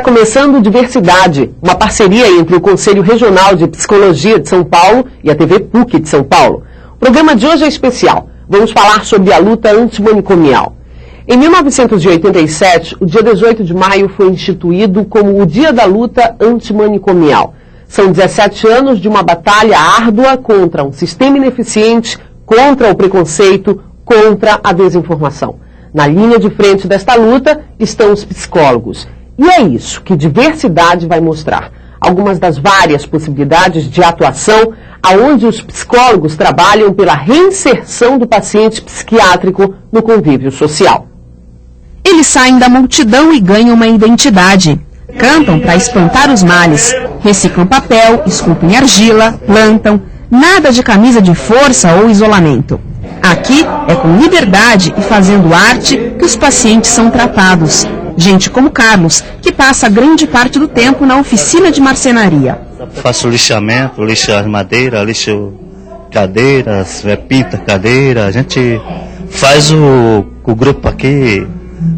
começando Diversidade, uma parceria entre o Conselho Regional de Psicologia de São Paulo e a TV PUC de São Paulo. O programa de hoje é especial. Vamos falar sobre a luta antimanicomial. Em 1987, o dia 18 de maio foi instituído como o Dia da Luta Antimanicomial. São 17 anos de uma batalha árdua contra um sistema ineficiente, contra o preconceito, contra a desinformação. Na linha de frente desta luta estão os psicólogos. E é isso que Diversidade vai mostrar. Algumas das várias possibilidades de atuação aonde os psicólogos trabalham pela reinserção do paciente psiquiátrico no convívio social. Eles saem da multidão e ganham uma identidade. Cantam para espantar os males. Reciclam papel, esculpem argila, plantam. Nada de camisa de força ou isolamento. Aqui é com liberdade e fazendo arte que os pacientes são tratados. Gente como Carlos, que passa grande parte do tempo na oficina de marcenaria. Faço lixamento, lixo as madeiras, lixo cadeiras, pinta cadeira. A gente faz o grupo aqui,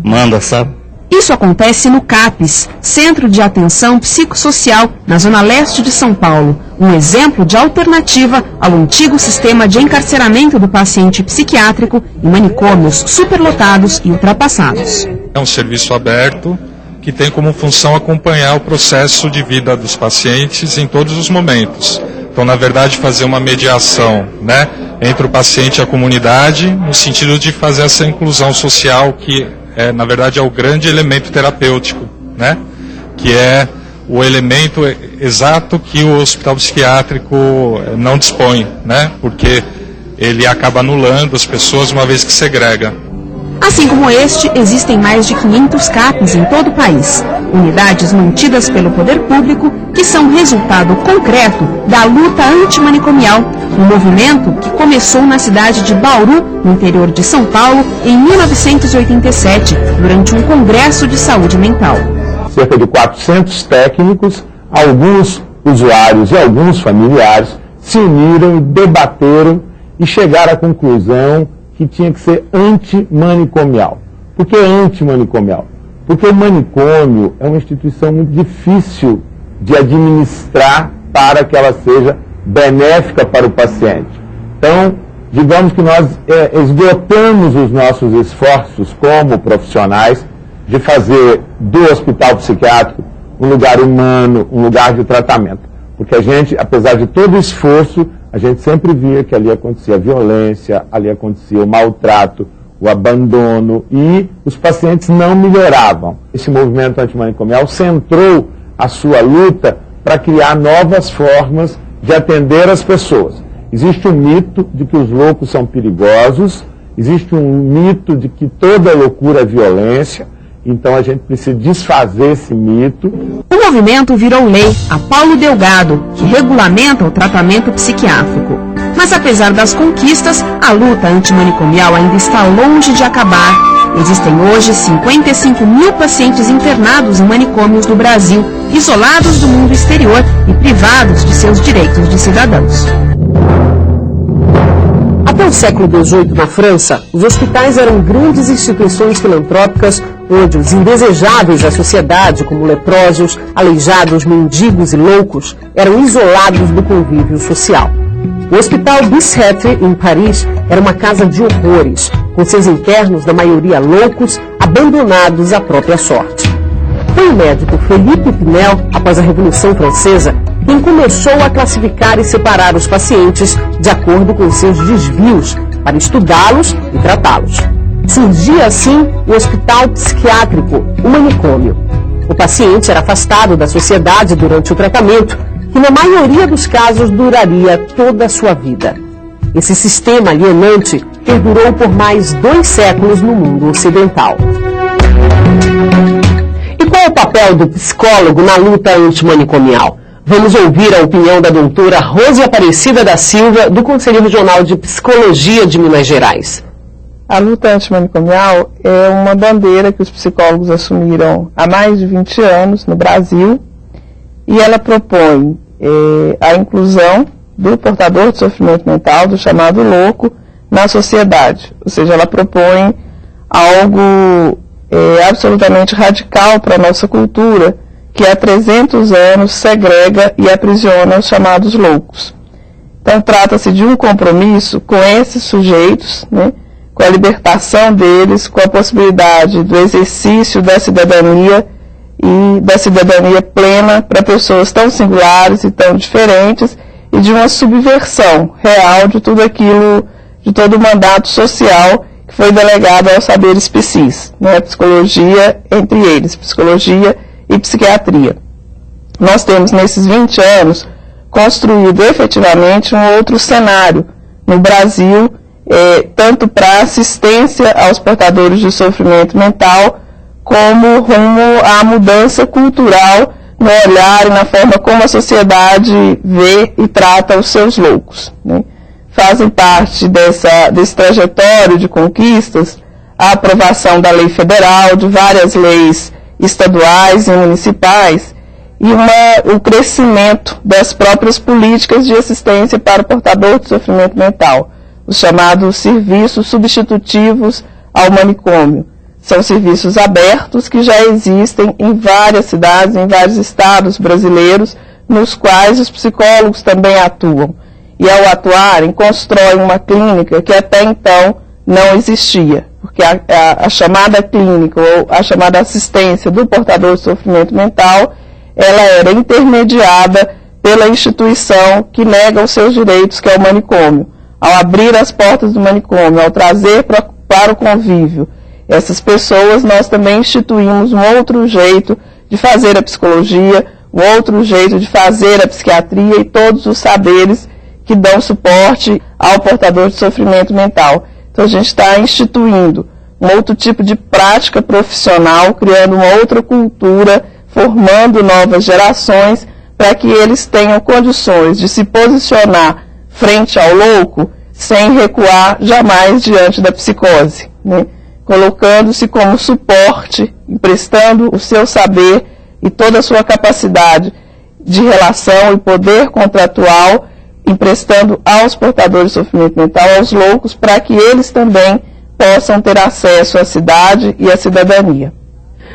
manda, sabe? Isso acontece no CAPES, Centro de Atenção Psicossocial, na Zona Leste de São Paulo. Um exemplo de alternativa ao antigo sistema de encarceramento do paciente psiquiátrico em manicômios superlotados e ultrapassados. É um serviço aberto que tem como função acompanhar o processo de vida dos pacientes em todos os momentos. Então, na verdade, fazer uma mediação, entre o paciente e a comunidade, no sentido de fazer essa inclusão social que, na verdade, é o grande elemento terapêutico, que é o elemento exato que o hospital psiquiátrico não dispõe, porque ele acaba anulando as pessoas uma vez que segrega. Assim como este, existem mais de 500 CAPES em todo o país, unidades mantidas pelo poder público que são resultado concreto da luta antimanicomial, um movimento que começou na cidade de Bauru, no interior de São Paulo, em 1987, durante um congresso de saúde mental. Cerca de 400 técnicos, alguns usuários e alguns familiares se uniram e debateram e chegaram à conclusão que tinha que ser antimanicomial. Por que antimanicomial? Porque o manicômio é uma instituição muito difícil de administrar para que ela seja benéfica para o paciente. Então, digamos que nós esgotamos os nossos esforços como profissionais de fazer do hospital psiquiátrico um lugar humano, um lugar de tratamento. Porque a gente, apesar de todo o esforço, a gente sempre via que ali acontecia violência, ali acontecia o maltrato, o abandono, e os pacientes não melhoravam. Esse movimento antimanicomial centrou a sua luta para criar novas formas de atender as pessoas. Existe um mito de que os loucos são perigosos, existe um mito de que toda loucura é violência. Então a gente precisa desfazer esse mito. O movimento virou lei, a Paulo Delgado, que regulamenta o tratamento psiquiátrico. Mas apesar das conquistas, a luta antimanicomial ainda está longe de acabar. Existem hoje 55 mil pacientes internados em manicômios no Brasil, isolados do mundo exterior e privados de seus direitos de cidadãos. Até o século XVIII, na França, os hospitais eram grandes instituições filantrópicas onde os indesejáveis da sociedade, como leprosos, aleijados, mendigos e loucos, eram isolados do convívio social. O Hospital Bicêtre, em Paris, era uma casa de horrores, com seus internos, na maioria loucos, abandonados à própria sorte. Foi o médico Philippe Pinel, após a Revolução Francesa, quem começou a classificar e separar os pacientes de acordo com seus desvios, para estudá-los e tratá-los. Surgia assim o hospital psiquiátrico, o manicômio. O paciente era afastado da sociedade durante o tratamento, que na maioria dos casos duraria toda a sua vida. Esse sistema alienante perdurou por mais 2 séculos no mundo ocidental. E qual é o papel do psicólogo na luta antimanicomial? Vamos ouvir a opinião da doutora Rose Aparecida da Silva, do Conselho Regional de Psicologia de Minas Gerais. A luta antimanicomial é uma bandeira que os psicólogos assumiram há mais de 20 anos no Brasil, e ela propõe a inclusão do portador de sofrimento mental, do chamado louco, na sociedade. Ou seja, ela propõe algo absolutamente radical para a nossa cultura, que há 300 anos segrega e aprisiona os chamados loucos. Então, trata-se de um compromisso com esses sujeitos, né, com a libertação deles, com a possibilidade do exercício da cidadania e da cidadania plena para pessoas tão singulares e tão diferentes, e de uma subversão real de tudo aquilo, de todo o mandato social que foi delegado aos saberes psis, né, psicologia entre eles, psicologia e psiquiatria. Nós temos, nesses 20 anos, construído efetivamente um outro cenário no Brasil, tanto para assistência aos portadores de sofrimento mental, como rumo à mudança cultural no olhar e na forma como a sociedade vê e trata os seus loucos, né? Fazem parte desse trajetório de conquistas a aprovação da lei federal, de várias leis estaduais e municipais, e o crescimento das próprias políticas de assistência para o portador de sofrimento mental, os chamados serviços substitutivos ao manicômio. São serviços abertos que já existem em várias cidades, em vários estados brasileiros, nos quais os psicólogos também atuam. E ao atuarem, constroem uma clínica que até então não existia, porque a chamada clínica ou a chamada assistência do portador de sofrimento mental, ela era intermediada pela instituição que nega os seus direitos, que é o manicômio. Ao abrir as portas do manicômio, ao trazer para o convívio essas pessoas, nós também instituímos um outro jeito de fazer a psicologia, um outro jeito de fazer a psiquiatria e todos os saberes que dão suporte ao portador de sofrimento mental. Então a gente está instituindo um outro tipo de prática profissional, criando uma outra cultura, formando novas gerações para que eles tenham condições de se posicionar frente ao louco sem recuar jamais diante da psicose, né? Colocando-se como suporte, emprestando o seu saber e toda a sua capacidade de relação e poder contratual, emprestando aos portadores de sofrimento mental, aos loucos, para que eles também possam ter acesso à cidade e à cidadania.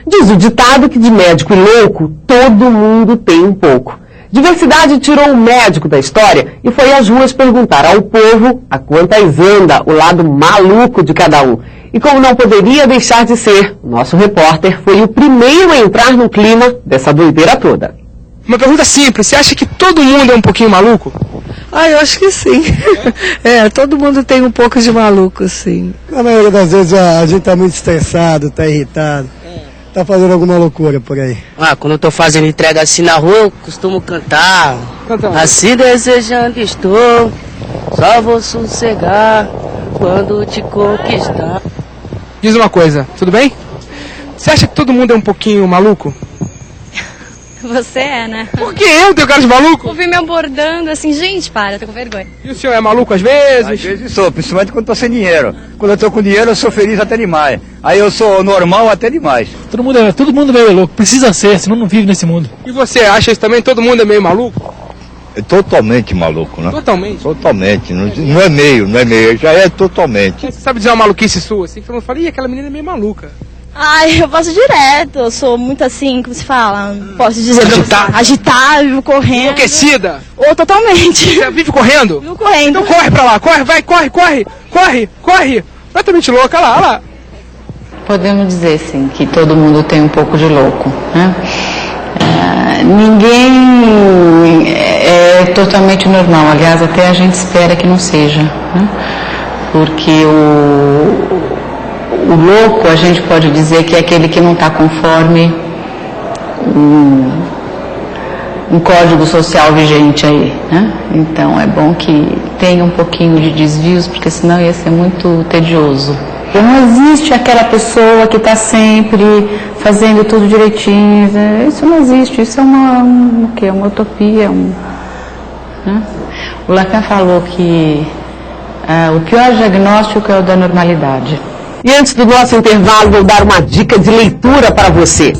Diz o ditado que de médico e louco, todo mundo tem um pouco. Diversidade tirou o médico da história e foi às ruas perguntar ao povo a quantas anda o lado maluco de cada um. E como não poderia deixar de ser, o nosso repórter foi o primeiro a entrar no clima dessa doideira toda. Uma pergunta simples, você acha que todo mundo é um pouquinho maluco? Eu acho que sim. Todo mundo tem um pouco de maluco, sim. Na maioria das vezes a gente tá muito estressado, tá irritado, tá fazendo alguma loucura por aí. Quando eu tô fazendo entrega assim na rua, eu costumo cantar. Assim desejando estou, só vou sossegar quando te conquistar. Diz uma coisa, tudo bem? Você acha que todo mundo é um pouquinho maluco? Você é, né? Por que eu tenho cara de maluco? Ouvi me abordando assim, gente, para, eu tô com vergonha. E o senhor é maluco às vezes? Às vezes sou, principalmente quando tô sem dinheiro. Quando eu tô com dinheiro eu sou feliz até demais. Aí eu sou normal até demais. Todo mundo é meio louco, precisa ser, senão não vive nesse mundo. E você acha isso também? Todo mundo é meio maluco? É totalmente maluco, né? Totalmente? Totalmente, não é meio, já é totalmente. Você sabe dizer uma maluquice sua, assim, que todo mundo fala, ih, aquela menina é meio maluca. Eu faço direto, eu sou muito assim, como se fala, posso dizer agitada, vivo correndo. Enlouquecida? Totalmente. Você vive correndo? Vivo correndo. Então corre pra lá, corre, completamente louca, olha lá. Podemos dizer, sim, que todo mundo tem um pouco de louco, né? Ninguém é totalmente normal, aliás, até a gente espera que não seja, né? Porque o louco, a gente pode dizer que é aquele que não está conforme um código social vigente aí, né? Então é bom que tenha um pouquinho de desvios, porque senão ia ser muito tedioso. Não existe aquela pessoa que está sempre fazendo tudo direitinho, isso não existe, isso é uma utopia. Né? O Lacan falou que o pior diagnóstico é o da normalidade. E antes do nosso intervalo, vou dar uma dica de leitura para você.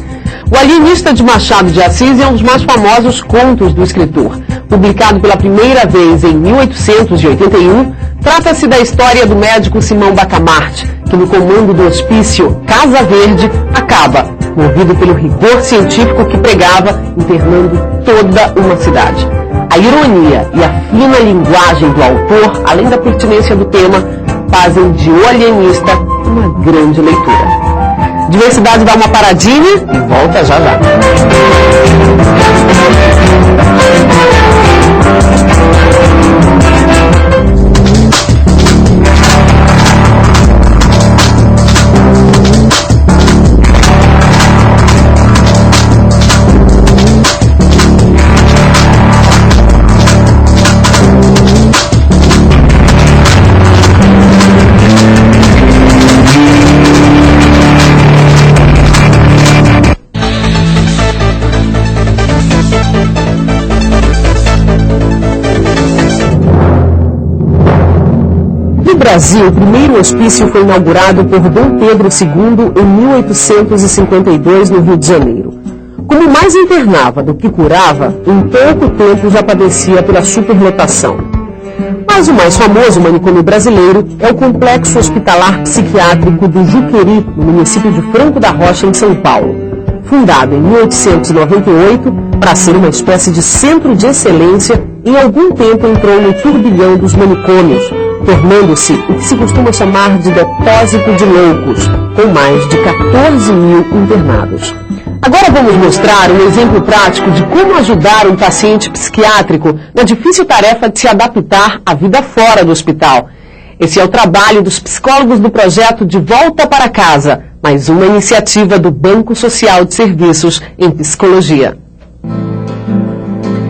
O Alienista de Machado de Assis é um dos mais famosos contos do escritor. Publicado pela primeira vez em 1881, trata-se da história do médico Simão Bacamarte, que no comando do hospício Casa Verde acaba acaba, movido pelo rigor científico que pregava, internando toda uma cidade. A ironia e a fina linguagem do autor, além da pertinência do tema, fazem de O Alienista uma grande leitura. Diversidade dá uma paradinha e volta já já. No Brasil, o primeiro hospício foi inaugurado por Dom Pedro II em 1852, no Rio de Janeiro. Como mais internava do que curava, em pouco tempo já padecia pela superlotação. Mas o mais famoso manicômio brasileiro é o Complexo Hospitalar Psiquiátrico do Juqueri, no município de Franco da Rocha, em São Paulo. Fundado em 1898, para ser uma espécie de centro de excelência, em algum tempo entrou no turbilhão dos manicômios, tornando-se o que se costuma chamar de depósito de loucos, com mais de 14 mil internados. Agora vamos mostrar um exemplo prático de como ajudar um paciente psiquiátrico na difícil tarefa de se adaptar à vida fora do hospital. Esse é o trabalho dos psicólogos do projeto De Volta para Casa, mais uma iniciativa do Banco Social de Serviços em Psicologia.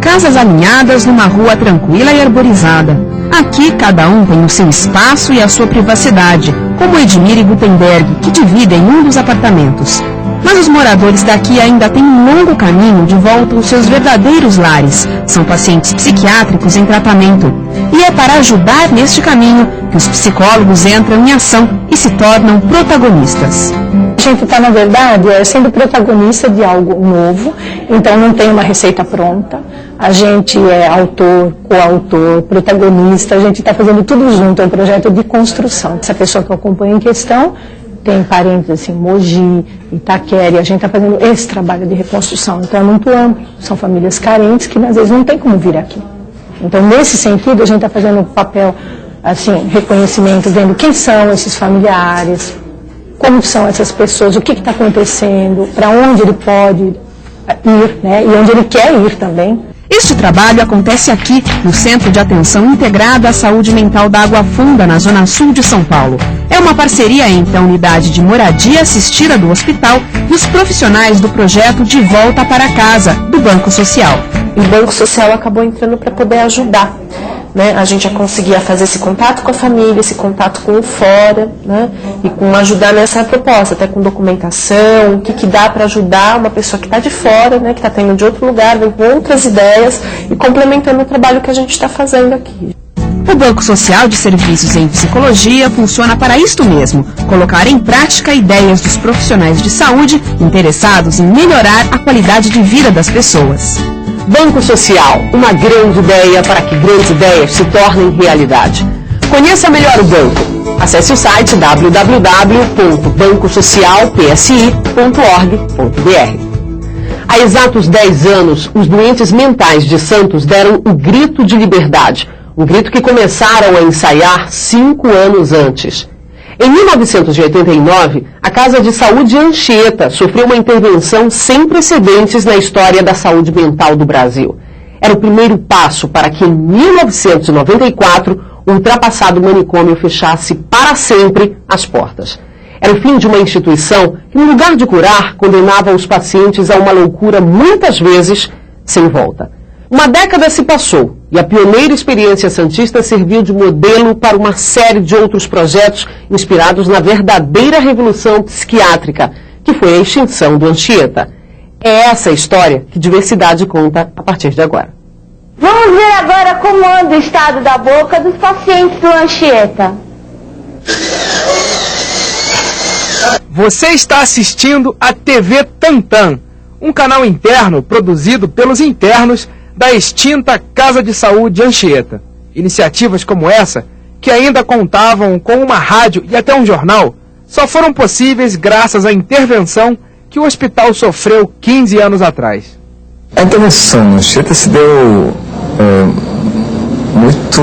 Casas alinhadas numa rua tranquila e arborizada. Aqui, cada um tem o seu espaço e a sua privacidade, como Edmir e Gutenberg, que dividem um dos apartamentos. Mas os moradores daqui ainda têm um longo caminho de volta aos seus verdadeiros lares. São pacientes psiquiátricos em tratamento. E é para ajudar neste caminho que os psicólogos entram em ação e se tornam protagonistas. A gente está, na verdade, sendo protagonista de algo novo, então não tem uma receita pronta. A gente é autor, coautor, protagonista, a gente está fazendo tudo junto, é um projeto de construção. Essa pessoa que eu acompanho em questão tem parentes assim, Mogi, Itaquera, e a gente está fazendo esse trabalho de reconstrução. Então é muito amplo, são famílias carentes que às vezes não tem como vir aqui. Então nesse sentido a gente está fazendo um papel, assim, reconhecimento, vendo quem são esses familiares, como são essas pessoas, o que está acontecendo, para onde ele pode ir, né, e onde ele quer ir também. Este trabalho acontece aqui, no Centro de Atenção Integrada à Saúde Mental da Água Funda, na Zona Sul de São Paulo. É uma parceria entre a Unidade de Moradia Assistida do hospital e os profissionais do projeto De Volta para Casa, do Banco Social. O Banco Social acabou entrando para poder ajudar, né? A gente já conseguia fazer esse contato com a família, esse contato com o fora, né? E com ajudar nessa proposta, até com documentação, o que dá para ajudar uma pessoa que está de fora, né? Que está tendo de outro lugar, vem com outras ideias e complementando o trabalho que a gente está fazendo aqui. O Banco Social de Serviços em Psicologia funciona para isto mesmo, colocar em prática ideias dos profissionais de saúde interessados em melhorar a qualidade de vida das pessoas. Banco Social, uma grande ideia para que grandes ideias se tornem realidade. Conheça melhor o banco. Acesse o site www.bancosocialpsi.org.br. Há exatos 10 anos, os doentes mentais de Santos deram o grito de liberdade, um grito que começaram a ensaiar 5 anos antes. Em 1989, a Casa de Saúde Anchieta sofreu uma intervenção sem precedentes na história da saúde mental do Brasil. Era o primeiro passo para que, em 1994, o ultrapassado manicômio fechasse para sempre as portas. Era o fim de uma instituição que, no lugar de curar, condenava os pacientes a uma loucura muitas vezes sem volta. Uma década se passou e a pioneira experiência santista serviu de modelo para uma série de outros projetos inspirados na verdadeira revolução psiquiátrica, que foi a extinção do Anchieta. É essa a história que Diversidade conta a partir de agora. Vamos ver agora como anda o estado da boca dos pacientes do Anchieta. Você está assistindo a TV Tantan, um canal interno produzido pelos internos da extinta Casa de Saúde Anchieta. Iniciativas como essa, que ainda contavam com uma rádio e até um jornal, só foram possíveis graças à intervenção que o hospital sofreu 15 anos atrás. A intervenção no Anchieta se deu muito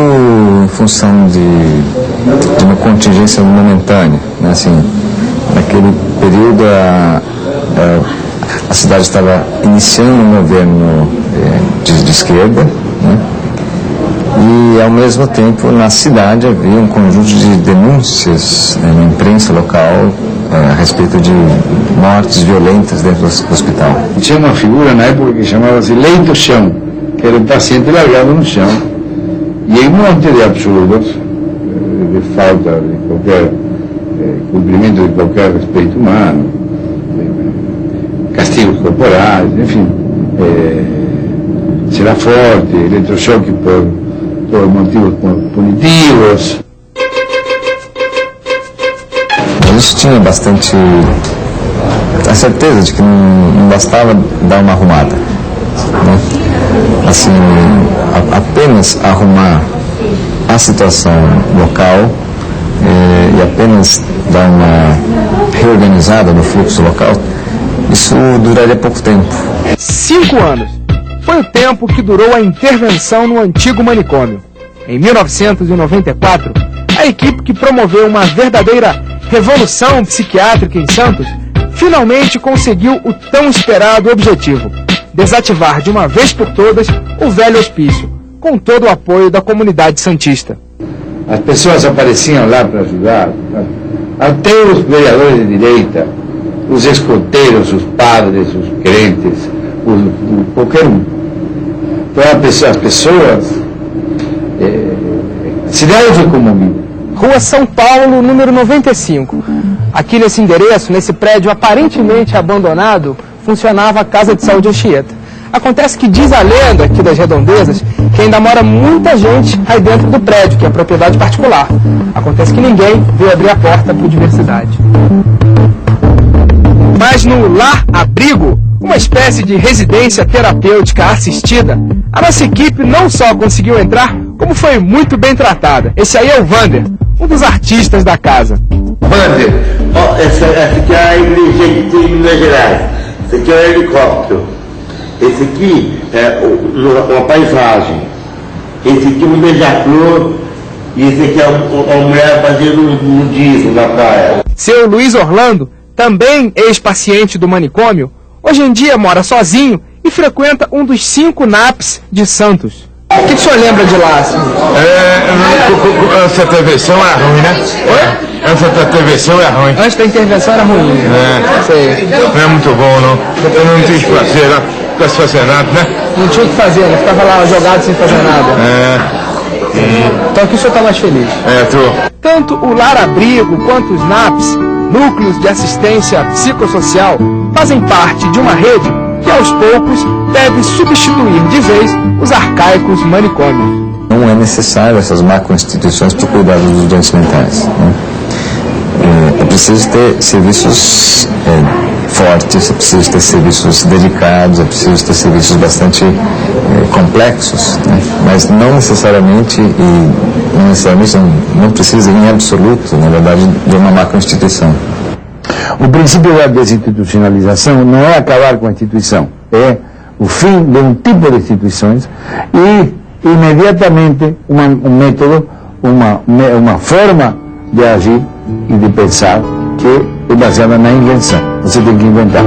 em função de uma contingência momentânea, né? Assim, naquele período a cidade estava iniciando um governo de esquerda, né? E ao mesmo tempo na cidade havia um conjunto de denúncias na imprensa local a respeito de mortes violentas dentro do hospital. Tinha uma figura na época que chamava-se leito-chão, que era um paciente largado no chão, e em um monte de absurdos, de falta de qualquer cumprimento de qualquer respeito humano, castigos corporais, enfim, será forte, eletrochoque por motivos punitivos. Isso tinha bastante a certeza de que não bastava dar uma arrumada, né? Assim, apenas arrumar a situação local e apenas dar uma reorganizada no fluxo local, isso duraria pouco tempo. 5 anos foi o tempo que durou a intervenção no antigo manicômio. Em 1994, a equipe que promoveu uma verdadeira revolução psiquiátrica em Santos finalmente conseguiu o tão esperado objetivo: desativar de uma vez por todas o velho hospício, com todo o apoio da comunidade santista. As pessoas apareciam lá para ajudar, até os vereadores de direita, os escoteiros, os padres, os crentes, qualquer um. Então as pessoas, a cidade foi comovida. Rua São Paulo, número 95. Aqui nesse endereço, nesse prédio aparentemente abandonado, funcionava a Casa de Saúde Anchieta. Acontece que diz a lenda aqui das redondezas que ainda mora muita gente aí dentro do prédio, que é propriedade particular. Acontece que ninguém veio abrir a porta para a diversidade. Mas no Lar Abrigo, uma espécie de residência terapêutica assistida, a nossa equipe não só conseguiu entrar, como foi muito bem tratada. Esse aí é o Vander, um dos artistas da casa. Vander, essa aqui é a igreja que tem em Minas Gerais. Esse aqui é um helicóptero. Esse aqui é uma paisagem. Esse aqui é um beija-flor. E esse aqui é uma mulher fazendo nudismo na praia. Seu Luiz Orlando, também ex-paciente do manicômio, hoje em dia mora sozinho e frequenta um dos 5 NAPs de Santos. O que o senhor lembra de lá, assim? Essa intervenção é ruim, né? Oi? Essa intervenção é ruim. Antes da intervenção era ruim. Sei. Não é muito bom, não. Eu não tinha que fazer, não. Não se fazer nada, né? Não tinha o que fazer, né? Ficava lá jogado sem fazer nada. Então aqui o senhor está mais feliz? Tô. Tanto o Lar Abrigo quanto os NAPs, Núcleos de Assistência Psicossocial, fazem parte de uma rede que aos poucos deve substituir de vez os arcaicos manicômios. Não é necessário essas macro-instituições para o cuidado dos doentes mentais, né? É preciso ter serviços fortes, é preciso ter serviços dedicados, é preciso ter serviços bastante complexos, né? Mas não necessariamente não precisa em absoluto, na verdade, de uma macro-instituição. O princípio da desinstitucionalização não é acabar com a instituição, é o fim de um tipo de instituições e imediatamente um método, uma forma de agir e de pensar que é baseada na invenção. Você tem que inventar.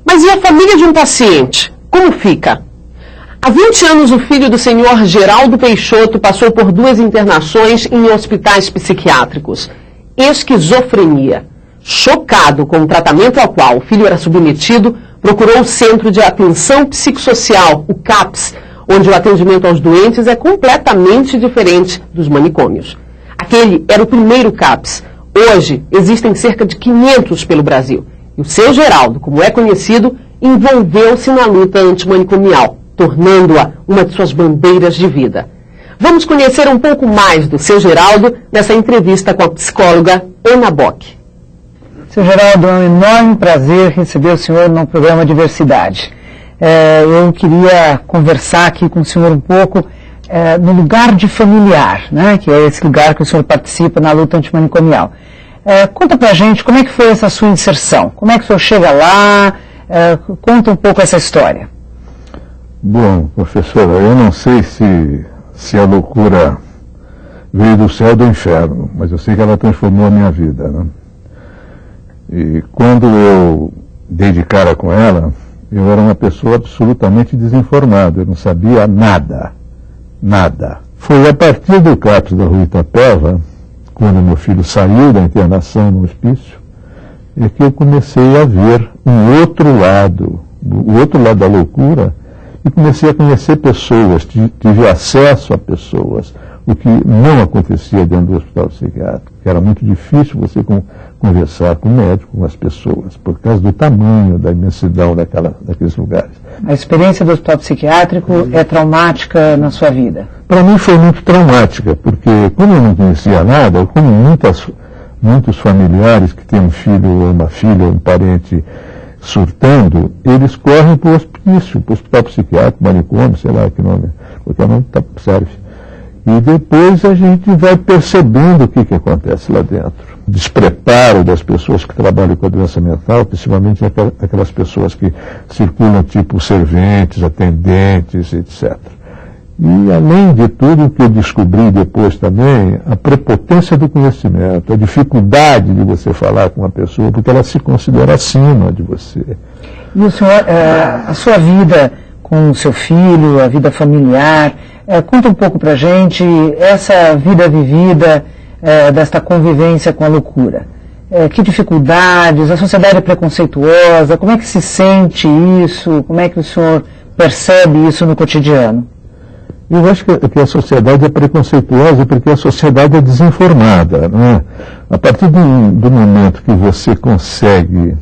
Mas e a família de um paciente? Como fica? Há 20 anos, o filho do senhor Geraldo Peixoto passou por 2 internações em hospitais psiquiátricos. Esquizofrenia. Chocado com o tratamento ao qual o filho era submetido, procurou o Centro de Atenção Psicossocial, o CAPS, onde o atendimento aos doentes é completamente diferente dos manicômios. Aquele era o primeiro CAPS. Hoje, existem cerca de 500 pelo Brasil. E o seu Geraldo, como é conhecido, envolveu-se na luta antimanicomial, tornando-a uma de suas bandeiras de vida. Vamos conhecer um pouco mais do seu Geraldo nessa entrevista com a psicóloga Ana Bock. Seu Geraldo, é um enorme prazer receber o senhor no programa Diversidade. Eu queria conversar aqui com o senhor um pouco no lugar de familiar, né, que é esse lugar que o senhor participa na luta antimanicomial. Conta pra gente como é que foi essa sua inserção, como é que o senhor chega lá, conta um pouco essa história. Bom, professora, eu não sei se a loucura veio do céu ou do inferno, mas eu sei que ela transformou a minha vida, né? E quando eu dei de cara com ela, eu era uma pessoa absolutamente desinformada, eu não sabia nada. Foi a partir do CAPS da Rua Itapeva, quando meu filho saiu da internação no hospício, é que eu comecei a ver o outro lado da loucura, e comecei a conhecer pessoas, tive acesso a pessoas, o que não acontecia dentro do hospital psiquiátrico, que era muito difícil você conversar com o médico, com as pessoas, por causa do tamanho, da imensidão daqueles lugares. A experiência do hospital psiquiátrico é traumática na sua vida? Para mim foi muito traumática, porque como eu não conhecia nada, como muitos familiares que têm um filho ou uma filha ou um parente surtando, eles correm para o hospício, para o hospital psiquiátrico, manicômio, sei lá que nome, qualquer nome serve. E depois a gente vai percebendo o que acontece lá dentro. Despreparo das pessoas que trabalham com a doença mental, principalmente aquelas pessoas que circulam tipo serventes, atendentes, etc. E além de tudo o que eu descobri depois também, a prepotência do conhecimento, a dificuldade de você falar com uma pessoa, porque ela se considera acima de você. E o senhor, a sua vida com o seu filho, a vida familiar, conta um pouco pra gente essa vida vivida, desta convivência com a loucura. Que dificuldades, a sociedade é preconceituosa, como é que se sente isso, como é que o senhor percebe isso no cotidiano? Eu acho que a sociedade é preconceituosa porque a sociedade é desinformada, né? A partir do momento que você consegue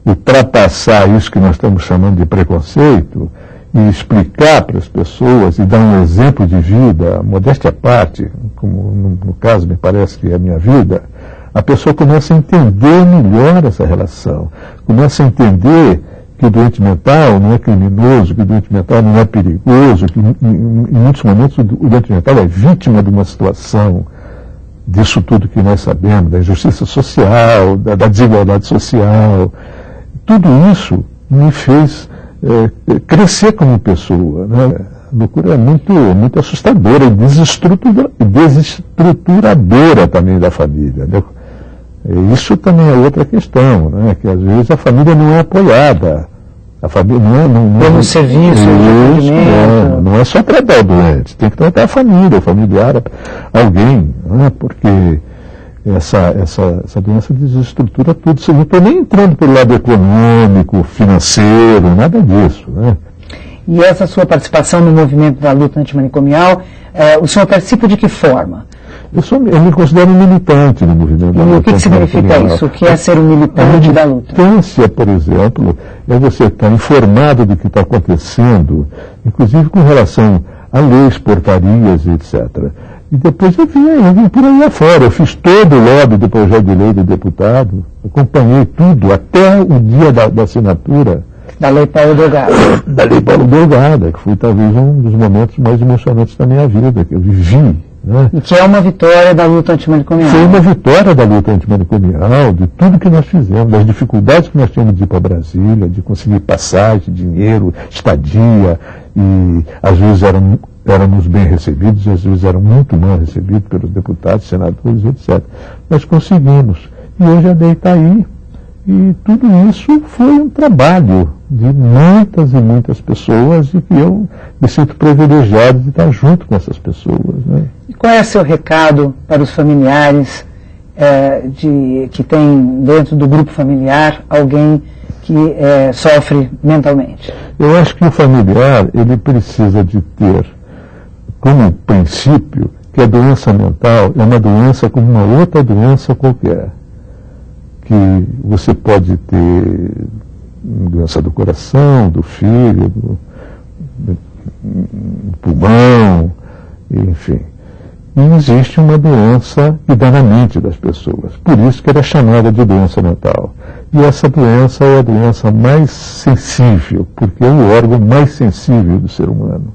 ultrapassar isso que nós estamos chamando de preconceito e explicar para as pessoas e dar um exemplo de vida, modéstia à parte, como no caso me parece que é a minha vida, a pessoa começa a entender melhor essa relação, começa a entender que o doente mental não é criminoso, que o doente mental não é perigoso, que em muitos momentos o doente mental é vítima de uma situação disso tudo que nós sabemos, da injustiça social, da desigualdade social. Tudo isso me fez crescer como pessoa, né? A loucura é muito assustadora e desestruturadora também da família, né? Isso também é outra questão, né? Que às vezes a família não é apoiada. A família pelo serviço, não é só tratar o doente, tem que tratar a família, o familiar, alguém, né? Porque essa doença desestrutura tudo. Você não estou nem entrando pelo lado econômico, financeiro, nada disso, né? E essa sua participação no movimento da luta antimanicomial, o senhor participa de que forma? Eu me considero um militante do movimento da luta. E o que significa isso? O que é ser um militante da luta? A militância, por exemplo, é você estar informado do que está acontecendo, inclusive com relação a leis, portarias, etc. E depois eu vim por aí afora. Eu fiz todo o lobby do projeto de lei do deputado, acompanhei tudo, até o dia da assinatura. Da Lei Paulo Delgado. Da Lei Paulo Delgado, que foi talvez um dos momentos mais emocionantes da minha vida, que eu vivi. Né? E que é uma vitória da luta antimanicomial. Foi uma vitória da luta antimanicomial, de tudo que nós fizemos, das dificuldades que nós tínhamos de ir para Brasília, de conseguir passagem, dinheiro, estadia, e às vezes éramos bem recebidos, e às vezes eram muito mal recebidos pelos deputados, senadores, etc. Nós conseguimos. E hoje a lei está aí. E tudo isso foi um trabalho de muitas e muitas pessoas e que eu me sinto privilegiado de estar junto com essas pessoas, né? E qual é o seu recado para os familiares que tem dentro do grupo familiar alguém que sofre mentalmente? Eu acho que o familiar, ele precisa de ter como princípio que a doença mental é uma doença como uma outra doença qualquer. Que você pode ter doença do coração, do fígado, do pulmão, enfim. E existe uma doença que dá na mente das pessoas. Por isso que ela é chamada de doença mental. E essa doença é a doença mais sensível, porque é o órgão mais sensível do ser humano.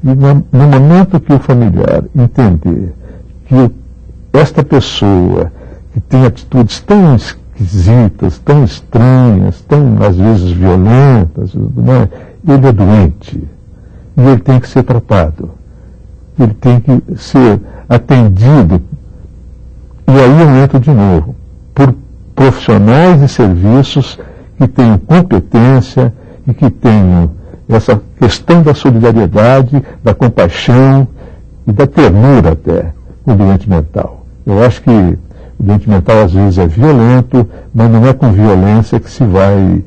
E no momento que o familiar entender que esta pessoa que tem atitudes tão esquisitas, tão estranhas, tão às vezes violentas, né, ele é doente e ele tem que ser tratado, ele tem que ser atendido. E aí eu entro de novo, por profissionais de serviços que tenham competência e que tenham essa questão da solidariedade, da compaixão e da ternura até com o doente mental. Eu acho que o doente mental às vezes é violento, mas não é com violência que se vai,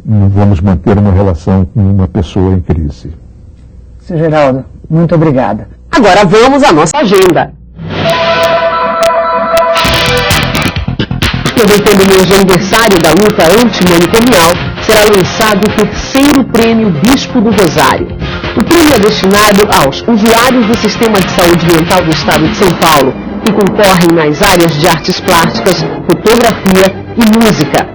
vamos manter uma relação com uma pessoa em crise. Sr. Geraldo, muito obrigada. Agora vamos à nossa agenda. Aproveitando o mês de aniversário da luta antimanicomial, será lançado o terceiro prêmio Bispo do Rosário. O prêmio é destinado aos usuários do Sistema de Saúde Mental do Estado de São Paulo, que concorrem nas áreas de artes plásticas, fotografia e música.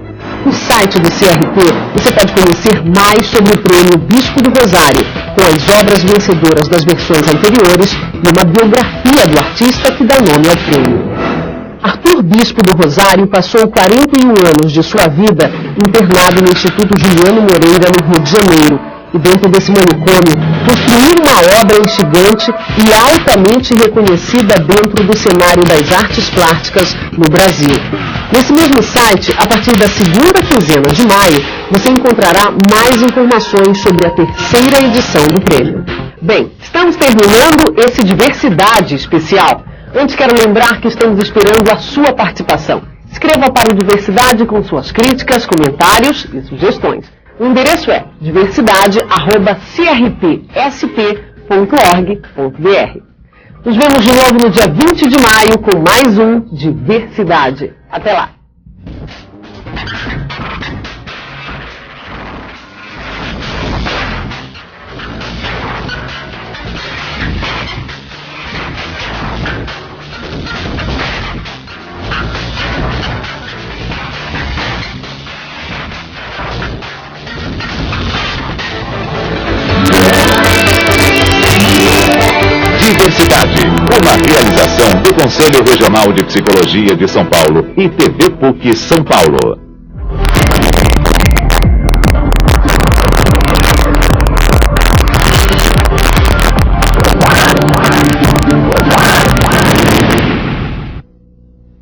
No site do CRP, você pode conhecer mais sobre o prêmio Bispo do Rosário, com as obras vencedoras das versões anteriores e uma biografia do artista que dá nome ao prêmio. Arthur Bispo do Rosário passou 41 anos de sua vida internado no Instituto Juliano Moreira, no Rio de Janeiro, e dentro desse manicômio construiu uma obra instigante e altamente reconhecida dentro do cenário das artes plásticas no Brasil. Nesse mesmo site, a partir da segunda quinzena de maio, você encontrará mais informações sobre a terceira edição do prêmio. Bem, estamos terminando esse Diversidade especial. Antes, quero lembrar que estamos esperando a sua participação. Escreva para o Diversidade com suas críticas, comentários e sugestões. O endereço é diversidade@crpsp.org.br. Nos vemos de novo no dia 20 de maio com mais um Diversidade. Até lá! Diversidade, uma realização do Conselho Regional de Psicologia de São Paulo e TV PUC São Paulo.